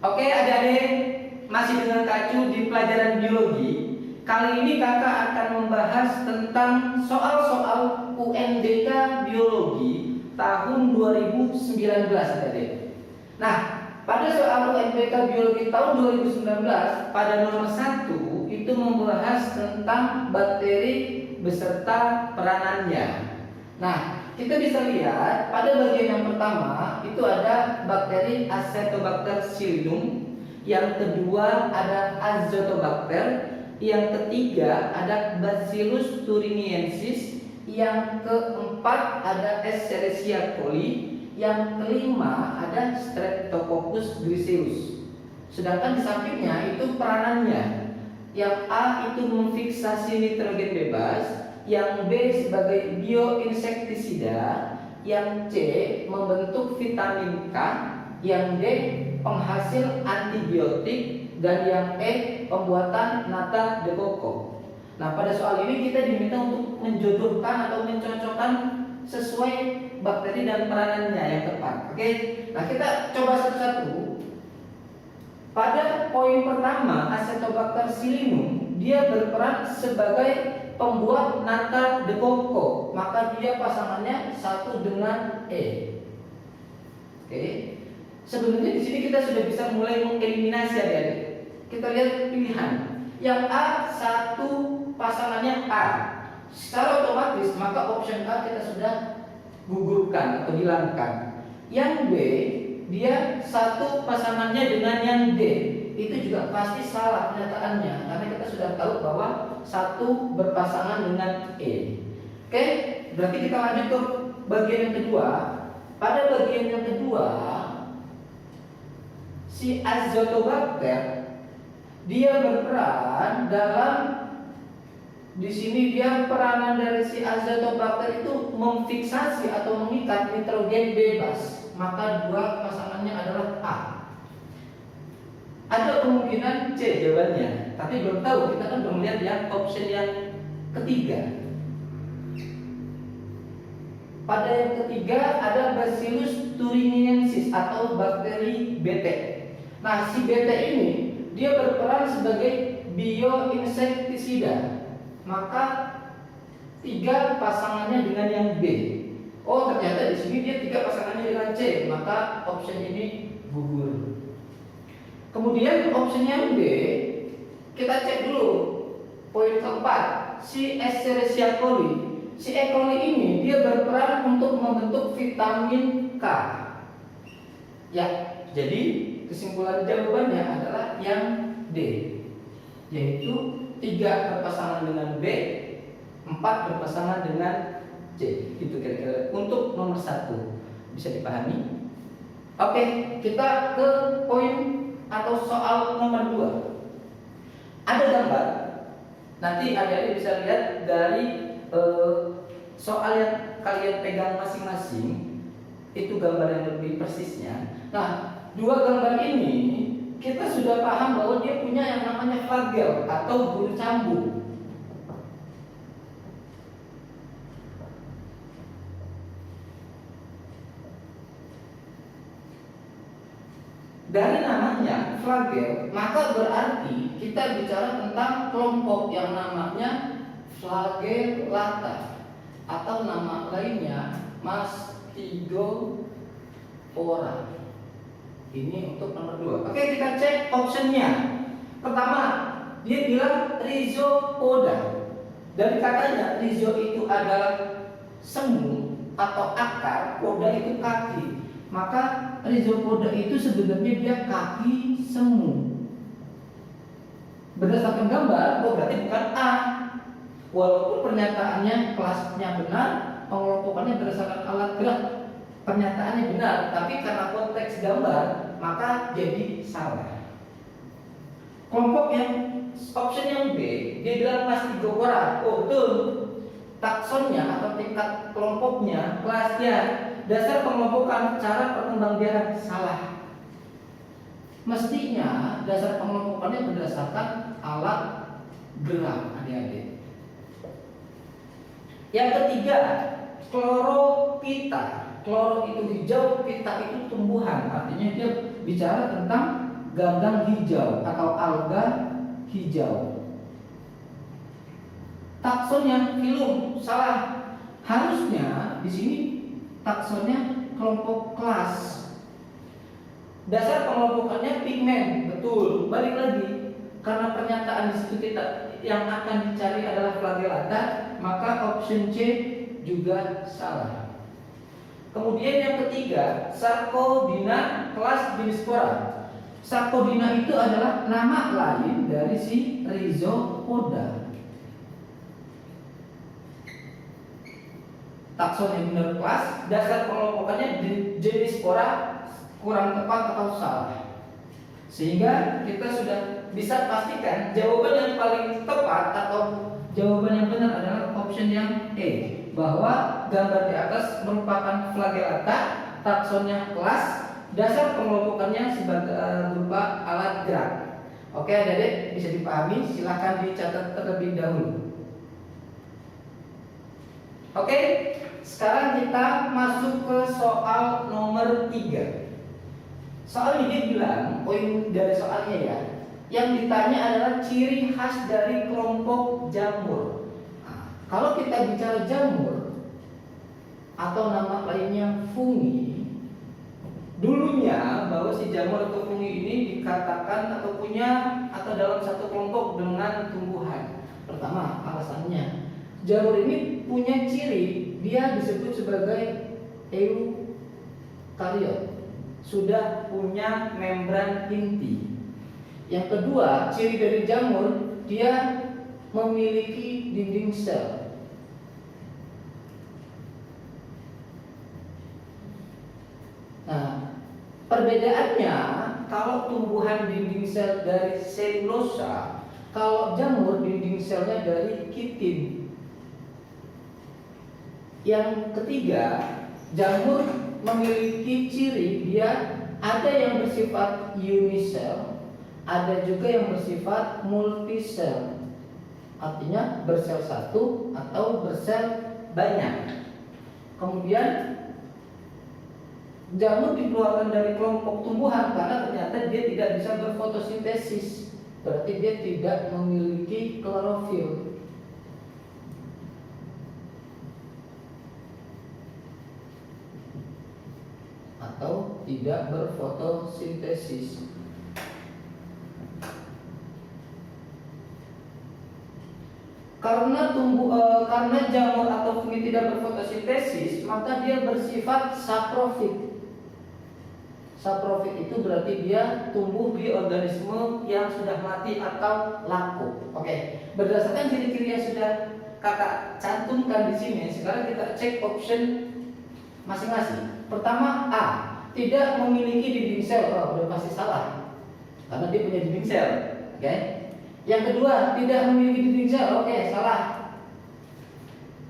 Oke adik-adik, masih dengan Kak Cu di pelajaran biologi. Kali ini kakak akan membahas tentang soal-soal UNBK biologi tahun 2019 adik-adik. Nah, pada soal UNBK biologi tahun 2019 pada nomor 1 itu membahas tentang bakteri beserta peranannya. Nah, kita bisa lihat pada bagian yang pertama itu ada bakteri Acetobacter psyllidum, yang kedua ada Azotobacter, yang ketiga ada Bacillus thuringiensis, yang keempat ada Escherichia coli, yang kelima ada Streptococcus griseus. Sedangkan di sampingnya itu peranannya. Yang A itu memfiksasi nitrogen bebas, yang B sebagai bioinsektisida, yang C membentuk vitamin K, yang D penghasil antibiotik, dan yang E pembuatan nata de coco. Nah, pada soal ini kita diminta untuk menjodohkan atau mencocokkan sesuai bakteri dan peranannya yang tepat. Oke, nah kita coba satu-satu. Pada poin pertama, Acetobacter psyllidum dia berperan sebagai pembuat nata de coco, maka dia pasangannya satu dengan E. Oke. Sebenarnya di sini kita sudah bisa mulai mengeliminasi adik-adik. Kita lihat pilihan. Yang A satu pasangannya A. Secara otomatis maka option A kita sudah gugurkan atau hilangkan. Yang B dia satu pasangannya dengan yang D. Itu juga pasti salah kenyataannya, karena kita sudah tahu bahwa satu berpasangan dengan E. Oke, berarti kita lanjut ke bagian yang kedua. Pada bagian yang kedua, si Azotobacter dia berperan dalam, di sini dia peranan dari si Azotobacter itu memfiksasi atau mengikat nitrogen bebas, maka dua pasangannya adalah A. Ada kemungkinan C jawabannya, tapi belum tahu, kita kan belum lihat yang option yang ketiga. Pada yang ketiga ada Bacillus thuringiensis atau bakteri BT. Nah, si BT ini dia berperan sebagai bioinsektisida, maka tiga pasangannya dengan yang B. Oh, ternyata di sini dia tiga pasangannya dengan C, maka option ini gugur. Kemudian option yang B, kita cek dulu poin keempat, si Escherichia coli. Si E. coli ini dia berperan untuk membentuk vitamin K. Ya, jadi kesimpulan jawabannya adalah yang D, yaitu 3 berpasangan dengan B, 4 berpasangan dengan C. Itu kira-kira untuk nomor 1. Bisa dipahami? Oke, kita ke poin atau soal nomor 2. Ada gambar. Nanti adik-adik bisa lihat dari soal yang kalian pegang masing-masing. Itu gambar yang lebih persisnya. Nah, dua gambar ini kita sudah paham bahwa dia punya yang namanya flagel atau bulu cambuk. Dari namanya flagel, maka berarti kita bicara tentang kelompok yang namanya flagellata, atau nama lainnya Mastigopora. Ini untuk nomor 2. Oke, kita cek optionnya. Pertama, dia bilang rhizopoda. Dari katanya rhizo itu adalah semu atau akar, poda itu kaki. Maka rhizopoda itu sebenarnya dia kaki semu. Berdasarkan gambar, oh berarti bukan A. Walaupun pernyataannya kelasnya benar, pengelompokannya berdasarkan alat gerak, pernyataannya benar, tapi karena konteks gambar maka jadi salah. Kelompok yang option yang B, dia bilang Mastigopora. Oh betul, taksonnya atau tingkat kelompoknya, kelasnya, dasar pengelompokan, cara perkembangbiakan salah. Mestinya dasar pengelompokannya berdasarkan alat gerak, adik-adik. Yang ketiga, Chlorophyta. Chloro itu hijau, pita itu tumbuhan. Artinya dia bicara tentang ganggang hijau atau alga hijau. Taksonnya filum, salah. Harusnya di sini taksonnya kelompok kelas. Dasar pengelompokannya pigmen, betul. Balik lagi, karena pernyataan di situ kita yang akan dicari adalah flagellata, maka option C juga salah. Kemudian yang ketiga, Sarcodina kelas Dinospora. Sarcodina itu adalah nama lain dari si Rhizopoda. Takson yang benar kelas, dasar pengelompokannya Dinospora, kurang tepat atau salah. Sehingga kita sudah bisa pastikan jawaban yang paling tepat atau jawaban yang benar adalah option yang E, bahwa gambar di atas merupakan flagellata, taksonnya kelas, dasar pengelompokannya sebagai berupa alat gerak. Oke, adik-adik bisa dipahami, silahkan dicatat terlebih dahulu. Oke, sekarang kita masuk ke soal nomor 3. Soal ini bilang, poin dari soalnya ya, yang ditanya adalah ciri khas dari kelompok jamur. Nah, kalau kita bicara jamur atau nama lainnya fungi, dulunya bahwa si jamur atau fungi ini dikatakan atau punya atau dalam satu kelompok dengan tumbuhan. Pertama, alasannya jamur ini punya ciri, dia disebut sebagai eukariot, sudah punya membran inti. Yang kedua, ciri dari jamur, dia memiliki dinding sel. Nah, perbedaannya, kalau tumbuhan dinding sel dari selulosa, kalau jamur dinding selnya dari kitin. Yang ketiga, jamur memiliki ciri, dia ada yang bersifat unisel, ada juga yang bersifat multisel. Artinya bersel satu atau bersel banyak. Kemudian jamur dikeluarkan dari kelompok tumbuhan karena ternyata dia tidak bisa berfotosintesis. Berarti dia tidak memiliki klorofil. Atau tidak berfotosintesis. Karena jamur atau fungi tidak berfotosintesis, maka dia bersifat saprofit. Saprofit itu berarti dia tumbuh di organisme yang sudah mati atau laku. Oke, berdasarkan ciri-ciri yang sudah kakak cantumkan di sini, sekarang kita cek option masing-masing. Pertama, A, tidak memiliki dinding sel. Oh, udah pasti salah, karena dia punya dinding sel. Oke. Yang kedua, tidak memiliki dinding sel. Oke, salah.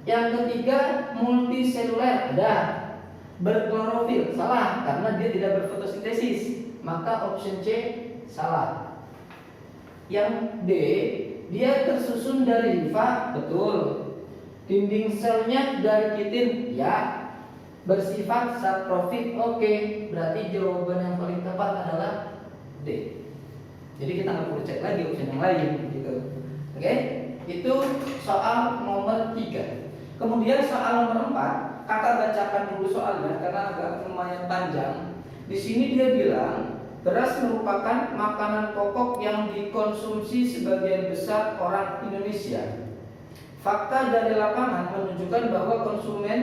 Yang ketiga, multiseluler. Ada. Berklorofil. Salah, karena dia tidak berfotosintesis. Maka option C salah. Yang D, dia tersusun dari limfa. Betul. Dinding selnya dari kitin. Ya. Bersifat saprofit. Oke, berarti jawaban yang paling tepat adalah D. Jadi kita nggak perlu cek lagi opsi yang lain, gitu. Oke, itu soal nomor 3. Kemudian soal nomor 4, kakak bacakan dulu soalnya karena agak lumayan panjang. Di sini dia bilang beras merupakan makanan pokok yang dikonsumsi sebagian besar orang Indonesia. Fakta dari lapangan menunjukkan bahwa konsumen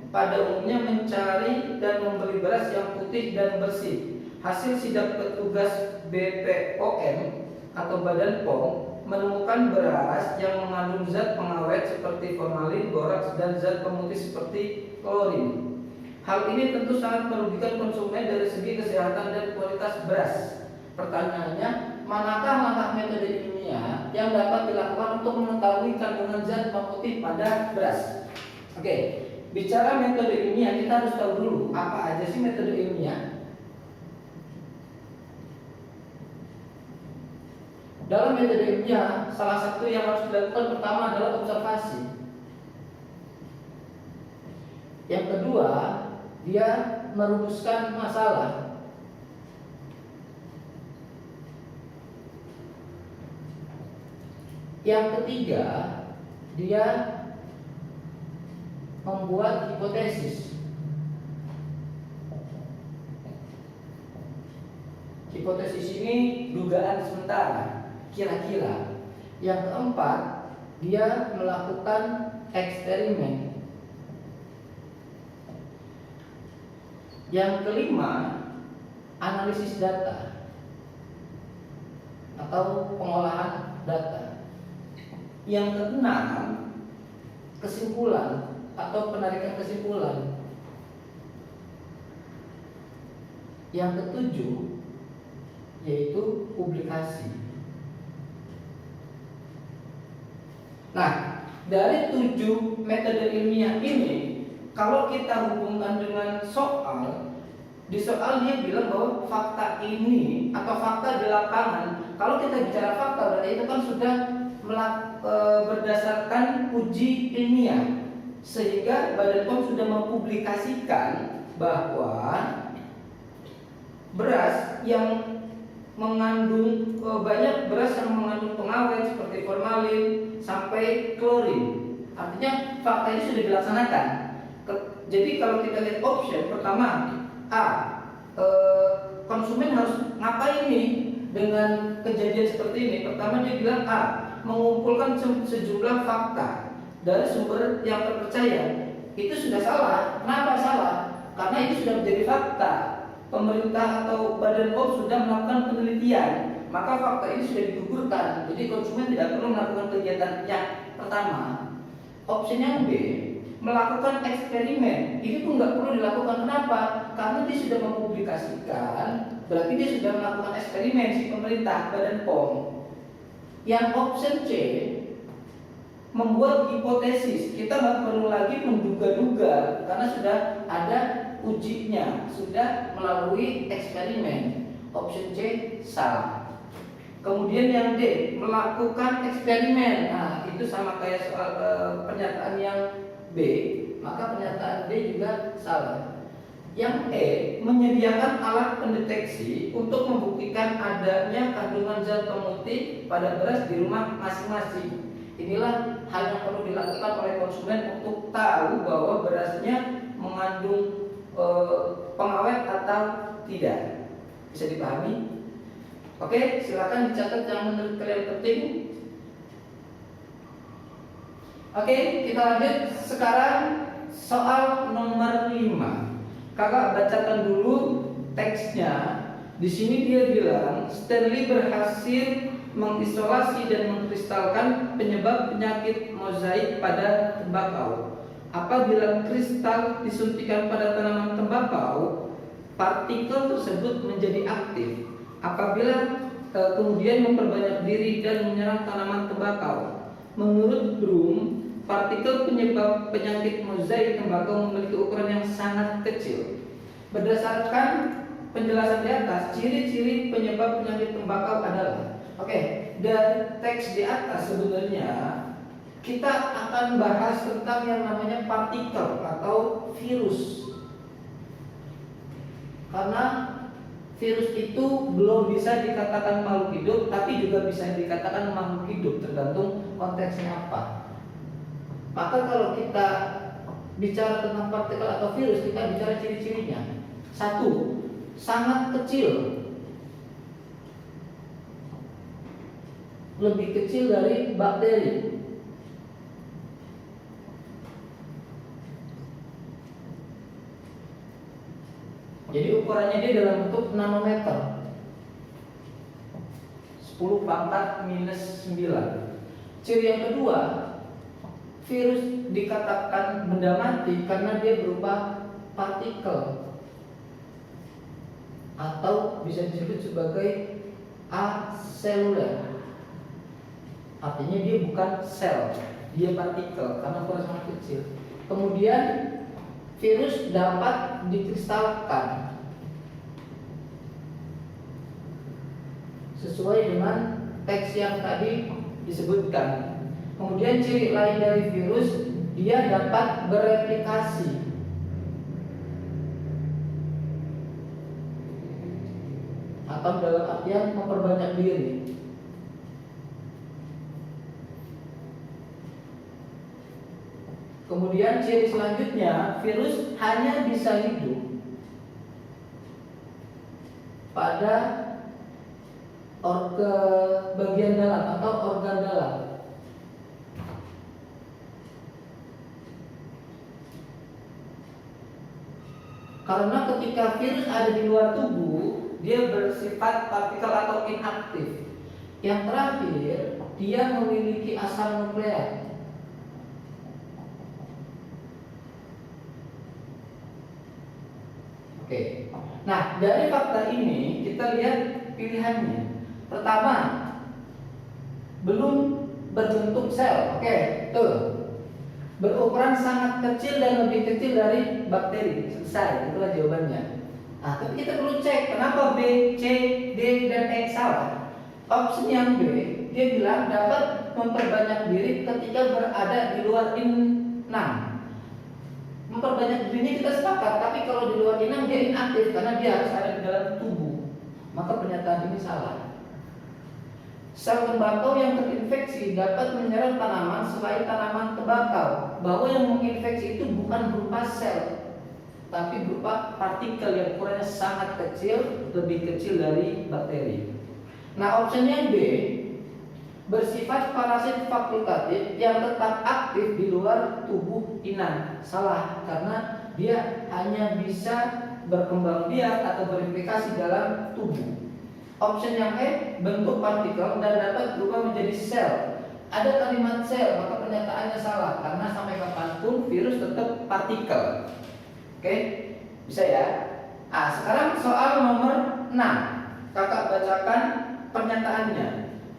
pada umumnya mencari dan membeli beras yang putih dan bersih. Hasil sidak petugas BPOM atau Badan POM menemukan beras yang mengandung zat pengawet seperti formalin, boraks, dan zat pemutih seperti klorin. Hal ini tentu sangat merugikan konsumen dari segi kesehatan dan kualitas beras. Pertanyaannya, manakah langkah metode ilmiah yang dapat dilakukan untuk mengetahui kandungan zat pemutih pada beras? Oke, bicara metode ilmiah, kita harus tahu dulu apa aja sih metode ilmiah. Dalam metode ilmiah, salah satu yang harus dilakukan pertama adalah observasi. Yang kedua, dia merumuskan masalah. Yang ketiga, dia membuat hipotesis. Hipotesis ini dugaan sementara, kira-kira. Yang keempat, dia melakukan eksperimen. Yang kelima, analisis data atau pengolahan data. Yang keenam, kesimpulan atau penarikan kesimpulan. Yang ketujuh, yaitu publikasi. Nah, dari 7 metode ilmiah ini, kalau kita hubungkan dengan soal, di soal dia bilang bahwa fakta ini atau fakta di lapangan. Kalau kita bicara fakta, berarti itu kan sudah berdasarkan uji ilmiah, sehingga Badan POM sudah mempublikasikan bahwa beras yang mengandung banyak beras yang mengandung pengawet seperti formalin sampai klorin. Artinya fakta ini sudah dilaksanakan. Jadi kalau kita lihat option pertama, A, konsumen harus ngapain nih dengan kejadian seperti ini? Pertama dia bilang A, mengumpulkan sejumlah fakta dari sumber yang terpercaya. Itu sudah salah. Kenapa salah? Karena itu sudah menjadi fakta. Pemerintah atau Badan POM sudah melakukan penelitian, maka fakta ini sudah digugurkan. Jadi konsumen tidak perlu melakukan kegiatan yang pertama. Opsi yang B, melakukan eksperimen. Ini pun nggak perlu dilakukan. Kenapa? Karena dia sudah mempublikasikan, berarti dia sudah melakukan eksperimen si pemerintah Badan POM. Yang option C, membuat hipotesis. Kita nggak perlu lagi menduga-duga karena sudah ada ujinya, sudah melalui eksperimen. Option C salah. Kemudian yang D, melakukan eksperimen. Nah, itu sama kayak soal pernyataan yang B, maka pernyataan D juga salah. Yang E, menyediakan alat pendeteksi untuk membuktikan adanya kandungan zat pemutih pada beras di rumah masing-masing. Inilah hal yang perlu dilakukan oleh konsumen untuk tahu bahwa berasnya mengandung pengawet atau tidak. Bisa dipahami? Oke, silakan dicatat yang menurut kalian penting. Oke, kita lanjut sekarang soal nomor 5. Kakak bacakan dulu teksnya. Di sini dia bilang Stanley berhasil mengisolasi dan mengkristalkan penyebab penyakit mozaik pada tembakau. Apabila kristal disuntikan pada tanaman tembakau, partikel tersebut menjadi aktif. Apabila kemudian memperbanyak diri dan menyerang tanaman tembakau. Menurut Broom, partikel penyebab penyakit mozaik tembakau memiliki ukuran yang sangat kecil. Berdasarkan penjelasan di atas, ciri-ciri penyebab penyakit tembakau adalah dari teks di atas sebenarnya kita akan bahas tentang yang namanya partikel atau virus. Karena virus itu belum bisa dikatakan makhluk hidup, tapi juga bisa dikatakan makhluk hidup, tergantung konteksnya apa. Maka kalau kita bicara tentang partikel atau virus, kita bicara ciri-cirinya. 1, sangat kecil. Lebih kecil dari bakteri. Jadi ukurannya dia dalam bentuk nanometer, 10 pangkat minus 9. Ciri yang kedua, virus dikatakan benda mati karena dia berupa partikel atau bisa disebut sebagai aseluler. Artinya dia bukan sel, dia partikel karena ukuran sangat kecil. Kemudian virus dapat dikristalkan sesuai dengan teks yang tadi disebutkan. Kemudian ciri lain dari virus, dia dapat bereplikasi. Atau dalam artian memperbanyak diri. Kemudian ciri selanjutnya, virus hanya bisa hidup pada bagian dalam atau organ dalam. Karena ketika virus ada di luar tubuh, dia bersifat partikel atau inaktif. Yang terakhir, dia memiliki asal nukleat. Oke. Nah, dari fakta ini kita lihat pilihannya. Pertama, belum berbentuk sel. Oke, tuh. Berukuran sangat kecil dan lebih kecil dari bakteri. Selesai, itulah jawabannya. Nah, tapi kita perlu cek kenapa B, C, D, dan E salah. Opsi yang B, dia bilang dapat memperbanyak diri ketika berada di luar inang. Memperbanyak dirinya kita sepakat, tapi kalau di luar inang dia inaktif karena dia harus ada di dalam tubuh. Maka pernyataan ini salah. Sel tembakau yang terinfeksi dapat menyerang tanaman selain tanaman tembakau. Bahwa yang menginfeksi itu bukan berupa sel, tapi berupa partikel yang ukurannya sangat kecil, lebih kecil dari bakteri. Nah, opsinya B, bersifat parasit fakultatif yang tetap aktif di luar tubuh inang. Salah, karena dia hanya bisa berkembang biak atau berimplikasi dalam tubuh. Option yang E, bentuk partikel dan dapat berubah menjadi sel. Ada kalimat sel, maka pernyataannya salah karena sampai kapanpun virus tetap partikel. Oke, bisa ya? Sekarang soal nomor 6. Kakak bacakan pernyataannya.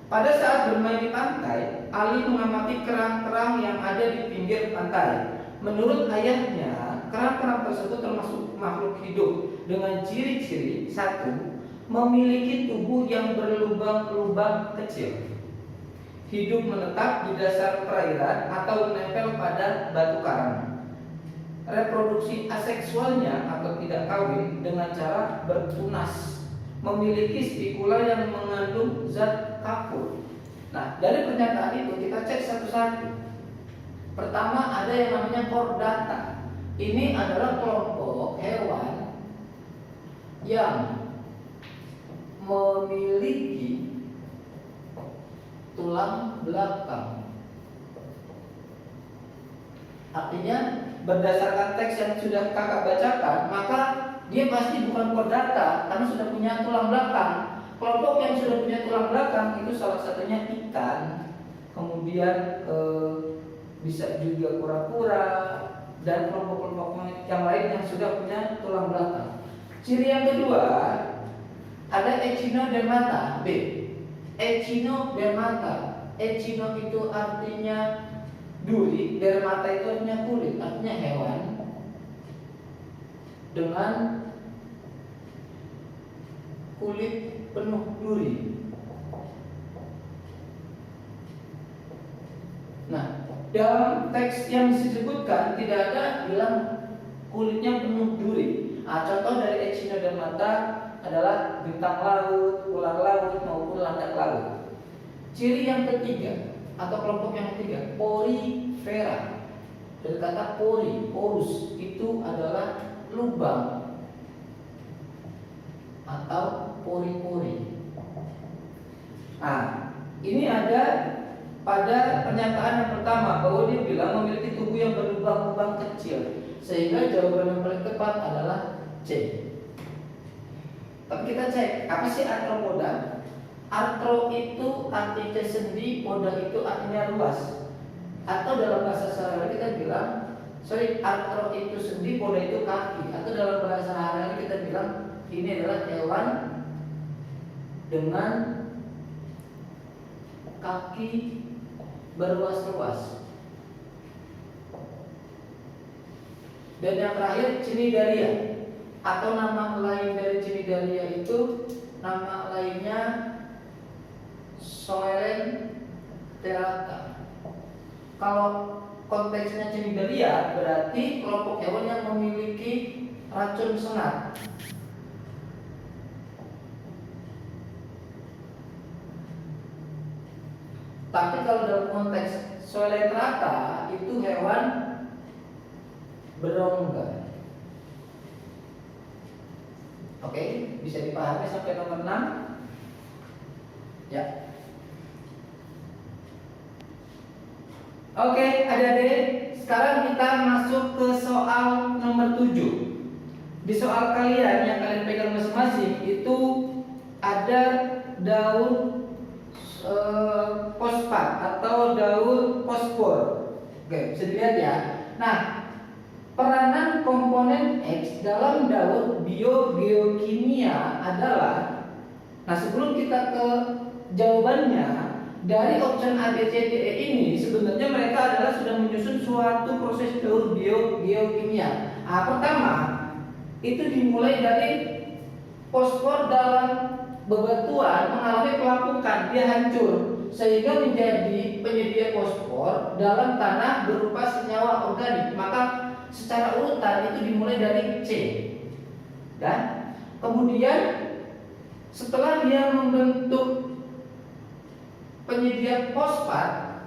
Pada saat bermain di pantai, Ali mengamati kerang-kerang yang ada di pinggir pantai. Menurut ayahnya, kerang-kerang tersebut termasuk makhluk hidup dengan ciri-ciri: 1. Memiliki tubuh yang berlubang-lubang kecil, hidup menetap di dasar perairan atau menempel pada batu karang. Reproduksi aseksualnya atau tidak kawin dengan cara bertunas, memiliki spikula yang mengandung zat kapur. Nah, dari pernyataan itu kita cek satu-satu. Pertama, ada yang namanya chordata. Ini adalah kelompok hewan yang memiliki tulang belakang. Artinya, berdasarkan teks yang sudah kakak bacakan, maka dia pasti bukan chordata karena sudah punya tulang belakang. Kelompok yang sudah punya tulang belakang itu salah satunya ikan, kemudian bisa juga kura-kura, dan kelompok-kelompok yang lain yang sudah punya tulang belakang. Ciri yang kedua, ada echinodermata. B, echinodermata. Echino itu artinya duri, dermata itu artinya kulit, artinya hewan dengan kulit penuh duri. Nah, dalam teks yang disebutkan tidak ada bilang kulitnya penuh duri. Contoh dari echinodermata adalah bintang laut, ular laut maupun landak laut. Ciri yang ketiga atau kelompok yang ketiga, porifera. Dari kata pori, porus itu adalah lubang atau pori-pori. Ini ada pada pernyataan yang pertama bahwa dia bilang memiliki tubuh yang berlubang-lubang kecil, sehingga jawaban yang paling tepat adalah C. Tapi kita cek, apa sih arthropoda? Arthro itu artinya sendi, poda itu artinya luas. Atau dalam bahasa sehari-hari kita bilang, arthro itu sendi, poda itu kaki. Atau dalam bahasa sehari-hari kita bilang ini adalah hewan dengan kaki berluas-luas. Dan yang terakhir, cnidaria. Atau nama lain dari cnidaria itu, nama lainnya Soelenterata. Kalau konteksnya cnidaria berarti kelompok hewan yang memiliki racun sengat. Tapi kalau dalam konteks Soelenterata itu hewan berongga. Oke, bisa dipahami sampai nomor 6? Ya. Oke, adik-adik, sekarang kita masuk ke soal nomor 7. Di soal kalian yang kalian pegang masing-masing itu ada daun fosfat atau daun fosfor. Oke, bisa dilihat ya. Nah, peranan komponen X dalam daun biogeokimia adalah, nah sebelum kita ke jawabannya, dari option A, B, C, D, E ini sebenarnya mereka adalah sudah menyusun suatu proses daun biogeokimia. Nah, pertama itu dimulai dari fosfor dalam bebatuan mengalami pelapukan, dia hancur sehingga menjadi penyedia fosfor dalam tanah berupa senyawa organik. Maka secara urutan itu dimulai dari C. Dan kemudian setelah dia membentuk penyedia fosfat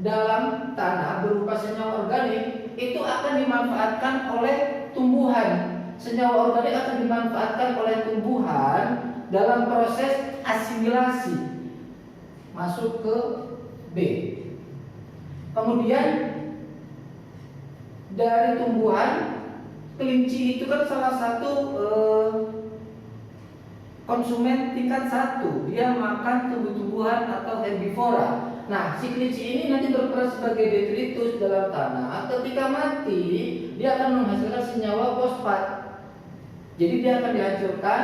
dalam tanah berupa senyawa organik, itu akan dimanfaatkan oleh tumbuhan. Senyawa organik akan dimanfaatkan oleh tumbuhan dalam proses asimilasi masuk ke B. Kemudian dari tumbuhan, kelinci itu kan salah satu konsumen tingkat 1. Dia makan tumbuh-tumbuhan atau herbivora. Nah, si kelinci ini nanti berperan sebagai detritus dalam tanah. Ketika mati, dia akan menghasilkan senyawa fosfat. Jadi dia akan dihancurkan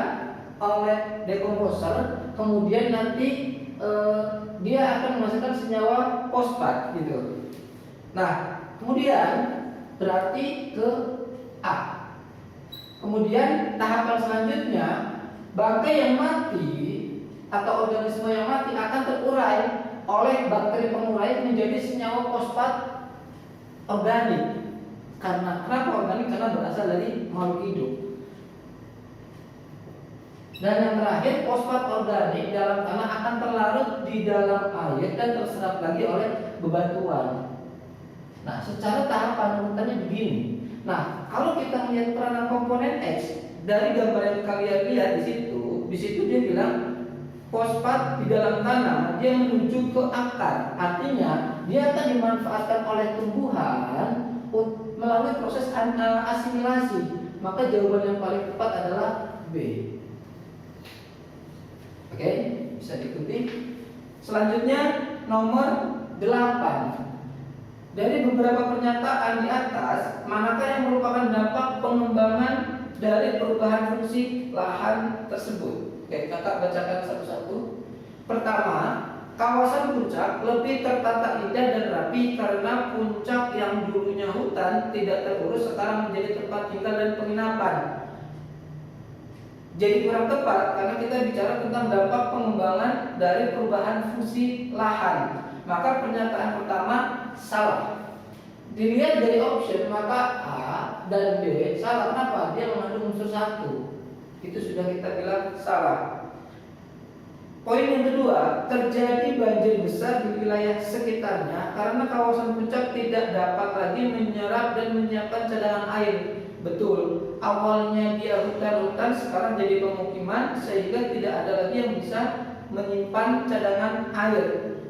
oleh dekomposer, kemudian nanti dia akan menghasilkan senyawa fosfat gitu. Nah, kemudian berarti ke A. Kemudian tahapan selanjutnya, bangkai yang mati atau organisme yang mati akan terurai oleh bakteri pengurai menjadi senyawa fosfat organik. Kenapa organik? Karena berasal dari makhluk hidup. Dan yang terakhir, fosfat organik dalam tanah akan terlarut di dalam air dan terserap lagi oleh bebatuan. Nah, secara tahapan urutannya begini. Nah, kalau kita melihat peranan komponen X dari gambar yang kalian lihat di situ dia bilang fosfat di dalam tanah dia menuju ke akar. Artinya dia akan dimanfaatkan oleh tumbuhan melalui proses asimilasi. Maka jawaban yang paling tepat adalah B. Oke, bisa diikuti. Selanjutnya nomor 8. Dari beberapa pernyataan di atas, manakah yang merupakan dampak pengembangan dari perubahan fungsi lahan tersebut? Oke, kakak bacakan satu-satu. Pertama, kawasan puncak lebih tertata indah dan rapi karena puncak yang dulunya hutan tidak terurus sekarang menjadi tempat tinggal dan penginapan. Jadi kurang tepat karena kita bicara tentang dampak pengembangan dari perubahan fungsi lahan. Maka pernyataan pertama salah. Dilihat dari option, maka A dan B salah. Kenapa? Dia mengandung unsur 1. Itu sudah kita bilang salah. Poin yang kedua, terjadi banjir besar di wilayah sekitarnya karena kawasan puncak tidak dapat lagi menyerap dan menyiapkan cadangan air. Betul, awalnya dia hutan-hutan, sekarang jadi pemukiman sehingga tidak ada lagi yang bisa menyimpan cadangan air.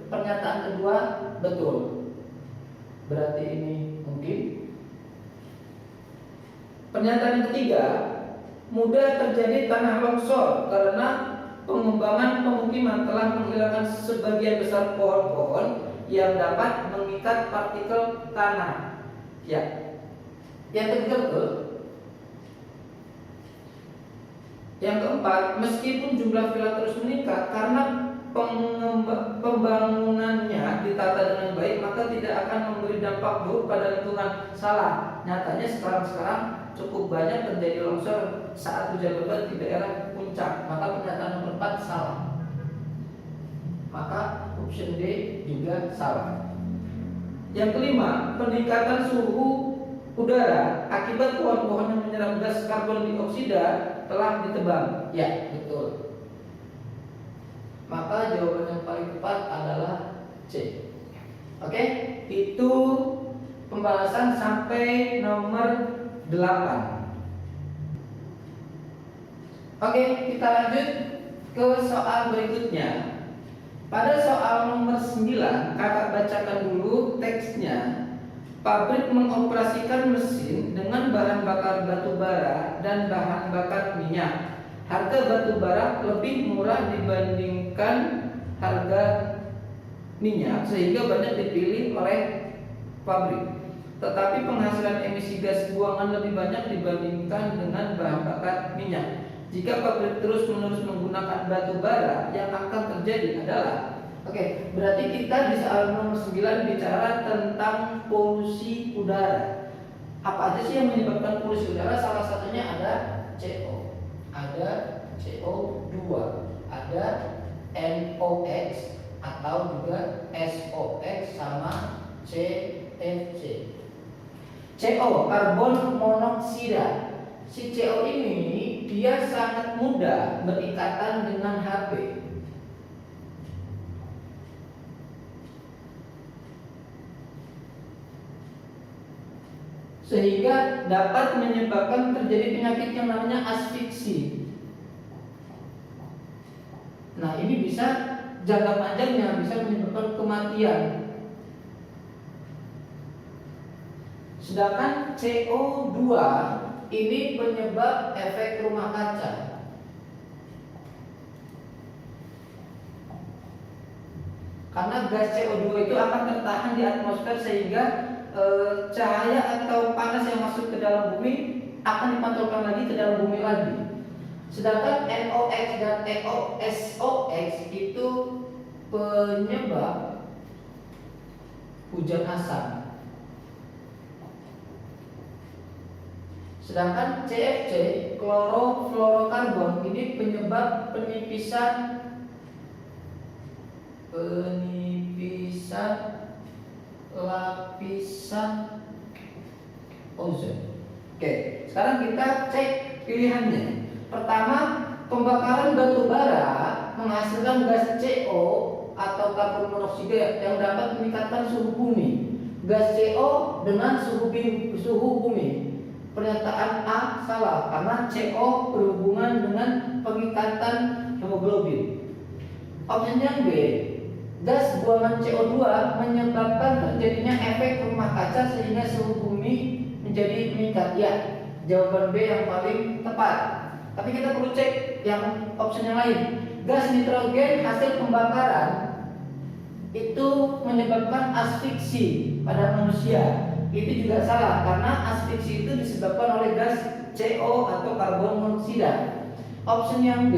Pernyataan kedua betul. Berarti ini mungkin. Pernyataan yang ketiga, mudah terjadi tanah longsor karena pengembangan pemukiman telah menghilangkan sebagian besar pohon-pohon yang dapat mengikat partikel tanah. Ya. Yang ketiga betul. Yang keempat, meskipun jumlah villa terus meningkat karena pembangunannya ditata dengan baik, maka tidak akan memberi dampak buruk pada lingkungan. Salah. Nyatanya sekarang cukup banyak terjadi longsor saat hujan lebat di daerah puncak. Maka pernyataan nomor 4 salah. Maka option D juga salah. Yang kelima, peningkatan suhu udara akibat pohon-pohon yang menyerap gas karbon dioksida telah ditebang. Ya, betul. Maka jawaban yang paling tepat adalah C. Oke, itu pembahasan sampai nomor Oke, kita lanjut ke soal berikutnya. Pada soal nomor 9, kakak bacakan dulu teksnya. Pabrik mengoperasikan mesin dengan bahan bakar batu bara dan bahan bakar minyak. Harga batu bara lebih murah dibandingkan harga minyak sehingga banyak dipilih oleh pabrik. Tetapi penghasilan emisi gas buangan lebih banyak dibandingkan dengan bahan bakar minyak. Jika pabrik terus-menerus menggunakan batu bara, yang akan terjadi adalah berarti kita di soal nomor 9 bicara tentang polusi udara. Apa aja sih yang menyebabkan polusi udara? Salah satunya ada CO, ada CO2, ada NOx atau juga SOx sama CFC. CO, karbon monoksida. Si CO ini dia sangat mudah berikatan dengan HP. Sehingga dapat menyebabkan terjadi penyakit yang namanya asfiksi. Nah, ini bisa jangka panjangnya bisa menyebabkan kematian. Sedangkan CO2 ini penyebab efek rumah kaca. Karena gas CO2 itu akan tertahan di atmosfer sehingga cahaya atau panas yang masuk ke dalam bumi akan dipantulkan lagi ke dalam bumi lagi. Sedangkan NOx dan SOx itu penyebab hujan asam. Sedangkan CFC, klorofluorokarbon, ini penyebab penipisan lapisan ozon. Oke, sekarang kita cek pilihannya. Pertama, pembakaran batu bara menghasilkan gas CO atau karbon monoksida yang dapat meningkatkan suhu bumi. Gas CO dengan suhu bumi. Pernyataan A salah karena CO berhubungan dengan pengikatan hemoglobin. Opsi yang B, gas buangan CO2 menyebabkan terjadinya efek rumah kaca sehingga suhu bumi menjadi meningkat. Ya, jawaban B yang paling tepat. Tapi kita perlu cek yang opsi yang lain. Gas nitrogen hasil pembakaran itu menyebabkan asfiksi pada manusia. Itu juga salah karena asfiksi itu disebabkan oleh gas CO atau karbon monoksida. Opsi yang B,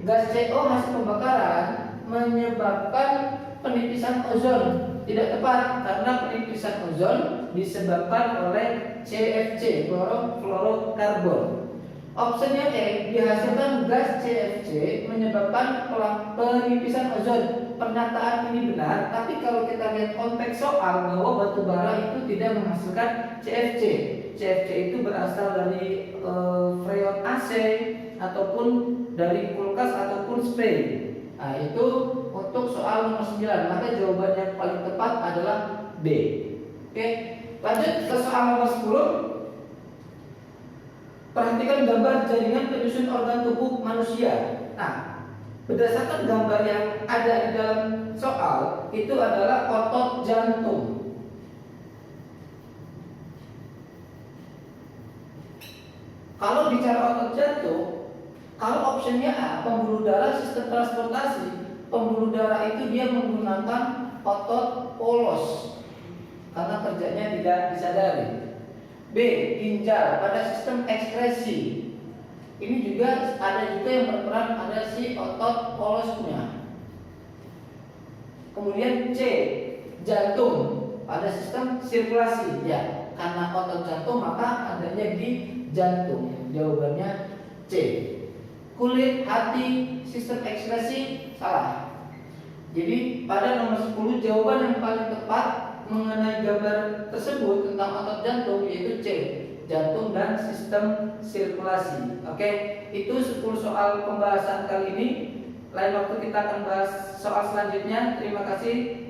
gas CO hasil pembakaran menyebabkan penipisan ozon. Tidak tepat karena penipisan ozon disebabkan oleh CFC, klorofluorokarbon. Opsi yang E, dihasilkan gas CFC menyebabkan penipisan ozon. Pernyataan ini benar, tapi kalau kita lihat konteks soal bahwa batu bara itu tidak menghasilkan CFC. CFC itu berasal dari freon AC ataupun dari kulkas ataupun spray. Nah, itu untuk soal nomor 9. Maka jawaban yang paling tepat adalah B. Oke, lanjut ke soal nomor 10. Perhatikan gambar jaringan penyusun organ tubuh manusia. Nah, berdasarkan gambar yang ada di dalam soal, itu adalah otot jantung. Kalau bicara otot jantung, kalau opsinya A, pembuluh darah sistem transportasi, pembuluh darah itu dia menggunakan otot polos karena kerjanya tidak disadari. B, ginjal pada sistem ekskresi. Ini juga ada yang berperan pada si otot polosnya. Kemudian C, jantung pada sistem sirkulasi. Ya, karena otot jantung maka adanya di jantung. Jawabannya C. Kulit, hati, sistem ekskresi salah. Jadi pada nomor 10 jawaban yang paling tepat mengenai gambar tersebut tentang otot jantung yaitu C, jantung dan sistem sirkulasi. Oke, itu 10 soal pembahasan kali ini. Lain waktu kita akan bahas soal selanjutnya. Terima kasih.